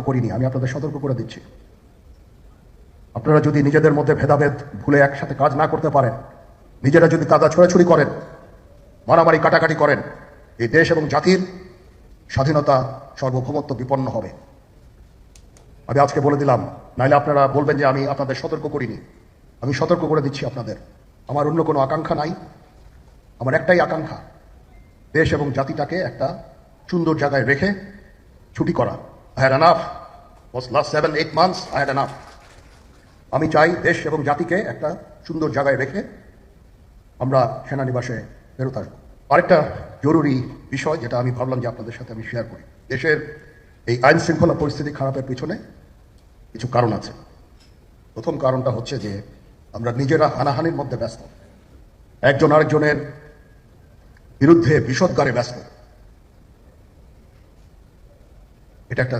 করিনি, আমি আপনাদের সতর্ক করে দিচ্ছি। আপনারা যদি নিজেদের মধ্যে ভেদাভেদ ভুলে একসাথে কাজ না করতে পারেন, নিজেরা যদি কাদা ছোড়াছুড়ি করেন, মারামারি কাটাকাটি করেন, এই দেশ এবং জাতির স্বাধীনতা সার্বভৌমত্ব বিপন্ন হবে। আমি আজকে বলে দিলাম, নাইলে আপনারা বলবেন যে আমি আপনাদের সতর্ক করিনি। আমি সতর্ক করে দিচ্ছি আপনাদের। আমার অন্য কোনো আকাঙ্ক্ষা নাই, আমার একটাই আকাঙ্ক্ষা, দেশ এবং জাতিটাকে একটা সুন্দর জায়গায় রেখে ছুটি করা। I had enough. Was last 7-8 months I had enough. আমি চাই দেশ এবং জাতিকে একটা সুন্দর জায়গায় রেখে আমরা সেনানিবাসে ফেরত আসবো। আরেকটা জরুরি বিষয় যেটা আমি ভাবলাম যে আপনাদের সাথে আমি শেয়ার করি। দেশের এই আইন শৃঙ্খলা পরিস্থিতি খারাপের পিছনে কিছু কারণ আছে। প্রথম কারণটা হচ্ছে যে আমরা নিজেরা হানাহানির মধ্যে ব্যস্ত, একজন আরেকজনের বিরুদ্ধে বিষোদ্গারে ব্যস্ত। এটা একটা